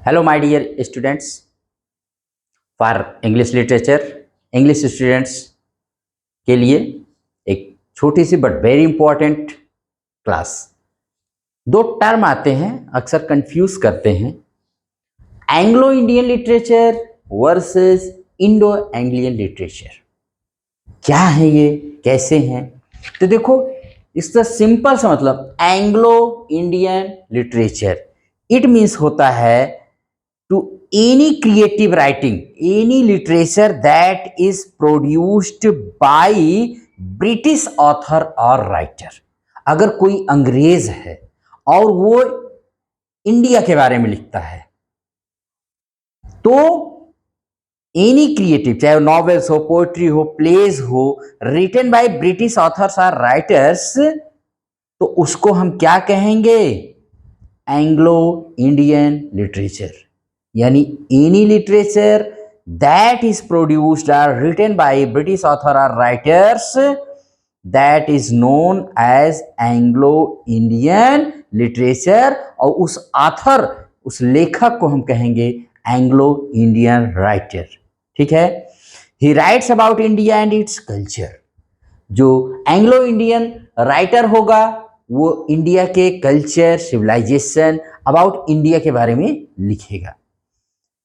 Hello my dear students for English literature. English students के लिए एक छोटी सी बट वेरी इंपॉर्टेंट क्लास। दो टर्म आते हैं, अक्सर कंफ्यूज करते हैं, Anglo Indian literature versus Indo Anglian literature. क्या है ये, कैसे हैं? तो देखो, इसका सिंपल सा मतलब Anglo Indian literature it means होता है to any creative writing, any literature that is produced by British author or writer। अगर कोई अंग्रेज है और वो इंडिया के बारे में लिखता है तो एनी क्रिएटिव, चाहे नॉवेल्स हो, पोएट्री हो, प्लेज हो, रिटन बाय ब्रिटिश ऑथर्स और राइटर्स, तो उसको हम क्या कहेंगे? Anglo Indian literature. यानी any literature that is produced और रिटन बाय ब्रिटिश ऑथर और writers that is known as Anglo Indian literature. और उस ऑथर, उस लेखक को हम कहेंगे एंग्लो इंडियन राइटर। ठीक है। ही writes about India and its culture. जो एंग्लो इंडियन राइटर होगा वो इंडिया के कल्चर, सिविलाइजेशन, अबाउट इंडिया के बारे में लिखेगा।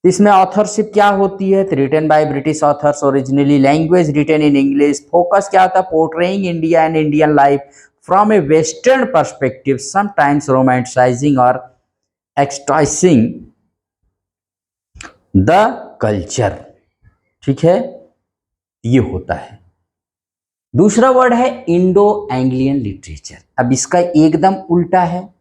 इसमें ऑथरशिप क्या होती है? Written by British authors, originally language written in English. Focus क्या होता है? Portraying India and Indian life from a western perspective, sometimes romanticising और एक्सटॉइसिंग द कल्चर। ठीक है, ये होता है। दूसरा वर्ड है इंडो एंग्लियन लिटरेचर। अब इसका एकदम उल्टा है।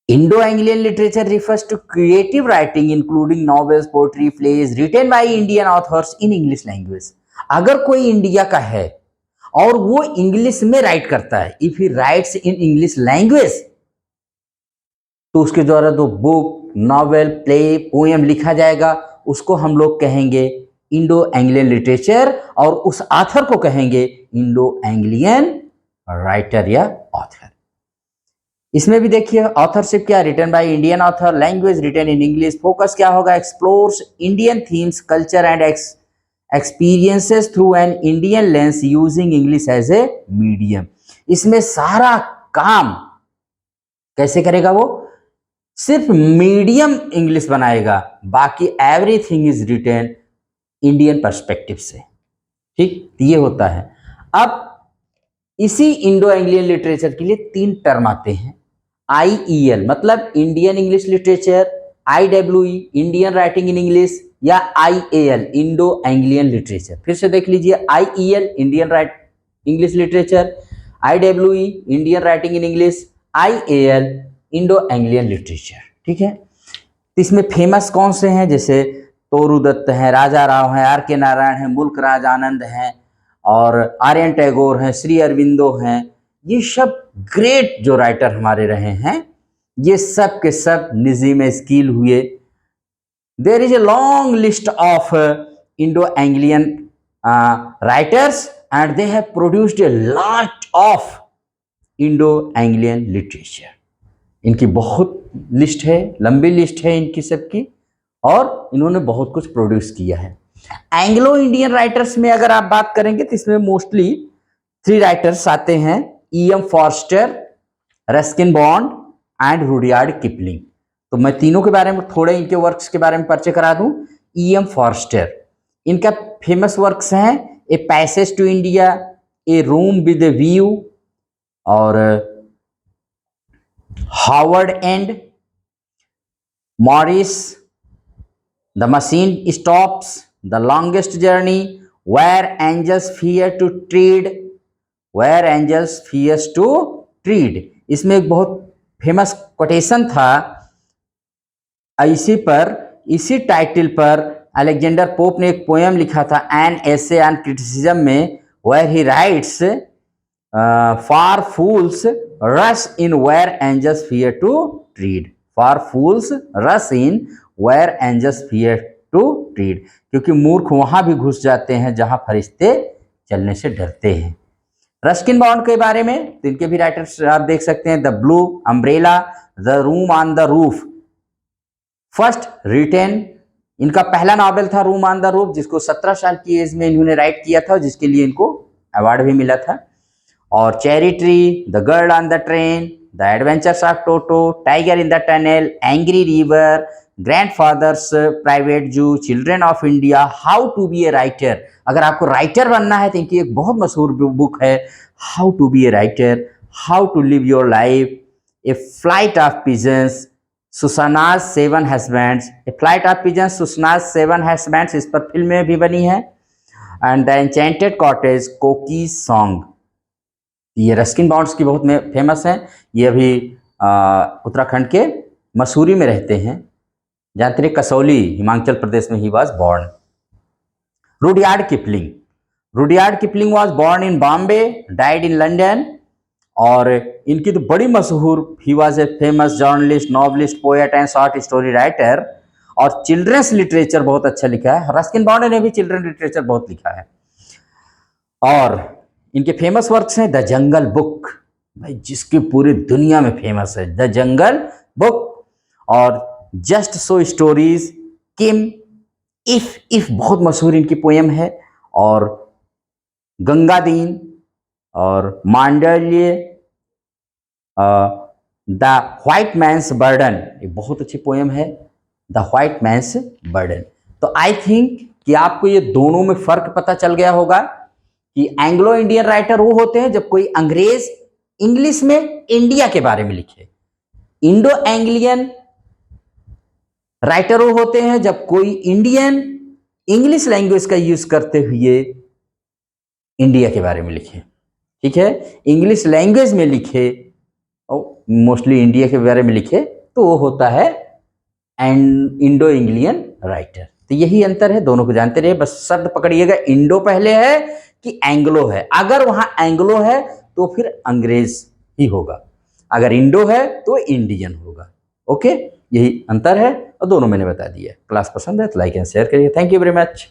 Indo-Anglian literature refers to creative writing including novels, poetry, plays written by Indian authors in English language। अगर कोई इंडिया का है और वो इंग्लिश में राइट करता है, if he rights in English language, तो उसके द्वारा जो बुक, नॉवेल, प्ले, पोएम लिखा जाएगा उसको हम लोग कहेंगे इंडो एंग्लियन लिटरेचर, और उस ऑथर को कहेंगे इंडो एंग्लियन राइटर या ऑथर। इसमें भी देखिए ऑथरशिप क्या, written by Indian author, language written in English. Focus क्या होगा? Explores Indian themes, culture and experiences through an Indian lens using English as a medium. इसमें सारा काम कैसे करेगा? वो सिर्फ मीडियम इंग्लिश बनाएगा, बाकी everything is written Indian perspective से। ठीक, ये होता है। अब इसी इंडो एंग्लियन लिटरेचर के लिए तीन टर्म आते हैं। IEL मतलब Indian English literature, IWE Indian writing in English, या IAL इंडो एंग्लियन लिटरेचर। फिर से देख लीजिए, IEL Indian English literature, IWE Indian writing in English, IAL Indo Anglian literature. ठीक है। तो इसमें फेमस कौन से हैं? जैसे तोरू दत्त हैं, राजा राव हैं, R.K. नारायण हैं, मुल्क राज आनंद हैं, और आर्यन टैगोर हैं, श्री अरविंदो हैं। ये सब ग्रेट जो राइटर हमारे रहे हैं, ये सब के सब निजी में स्किल हुए। There is a long list of Indo Anglian writers and they have produced a lot of Indo Anglian literature. इनकी बहुत लिस्ट है, लंबी लिस्ट है इनकी सबकी, और इन्होंने बहुत कुछ प्रोड्यूस किया है। एंग्लो इंडियन राइटर्स में अगर आप बात करेंगे तो इसमें मोस्टली 3 राइटर्स आते हैं, E.M. Forster, Ruskin bond and Rudyard Kipling. तो मैं तीनों के बारे में थोड़े इनके वर्क्स के बारे में परिचय करा दूं। E.M. फॉर्स्टर, इनका फेमस वर्क्स हैं a passage to India, a room with a view, और Howard end, Maurice, the machine stops, the longest journey, where angels fear to tread, where angels fears to tread. इसमें एक बहुत famous quotation था इसी title पर Alexander pope ने एक poem लिखा था, एन एसे ऑन क्रिटिसिज्म में, where he writes for fools rush in where angels fear to tread. For fools rush in where angels fear to tread, क्योंकि मूर्ख वहां भी घुस जाते हैं जहां फरिश्ते चलने से डरते हैं। रस्किन बॉन्ड के बारे में तो इनके भी राइटर्स आप देख सकते हैं, the blue umbrella, the room on the roof, first written, इनका पहला नॉवेल था रूम ऑन द रूफ, जिसको 17 साल की एज में इन्होंने राइट किया था, जिसके लिए इनको अवार्ड भी मिला था। और cherry tree, the girl on the train, the adventures of Toto, tiger in the tunnel, angry river, grandfather's private zoo, children of India, how to be a writer. अगर आपको राइटर बनना है तो इनकी एक बहुत मशहूर बुक है, how to be a writer, how to live your life, a flight of pigeons, Susanna's seven husbands, a flight of pigeons, Susanna's seven husbands, इस पर फिल्में भी बनी हैं। And the enchanted cottage, Koki song, ये Ruskin Bond's की बहुत famous हैं। ये अभी उत्तराखंड के मसूरी में रहते हैं, जानते हैं, कसौली हिमाचल प्रदेश में he was born. Rudyard Kipling, Rudyard Kipling was born in Bombay, died in London. और इनकी तो बड़ी मशहूर, he was a famous journalist, novelist, poet and short story writer. और चिल्ड्रंस लिटरेचर बहुत अच्छा लिखा है, रस्किन बॉन्ड ने भी चिल्ड्रन लिटरेचर बहुत लिखा है। और इनके फेमस वर्क्स हैं द जंगल बुक, भाई जिसकी पूरी दुनिया में फेमस है, द जंगल बुक। और just so stories, Kim, if बहुत मशहूर इनकी पोएम है। और गंगादीन और मांडल्य, द व्हाइट मैंस बर्डन, ये बहुत अच्छी पोएम है, द व्हाइट मैंस बर्डन। तो आई थिंक कि आपको ये दोनों में फर्क पता चल गया होगा कि एंग्लो इंडियन राइटर वो होते हैं जब कोई अंग्रेज इंग्लिश में इंडिया के बारे में लिखे, इंडो एंग्लियन राइटर वो होते हैं जब कोई इंडियन इंग्लिश लैंग्वेज का यूज करते हुए इंडिया के बारे में लिखे। ठीक है, इंग्लिश लैंग्वेज में लिखे और मोस्टली इंडिया के बारे में लिखे तो वो होता है इंडो इंग्लियन राइटर। तो यही अंतर है, दोनों को जानते रहिए, बस शब्द पकड़िएगा, इंडो पहले है कि एंग्लो है। अगर वहां एंग्लो है तो फिर अंग्रेज ही होगा, अगर इंडो है तो इंडियन होगा। ओके, यही अंतर है और दोनों मैंने बता दिया। क्लास पसंद है तो लाइक एंड शेयर करिए। Thank you very much.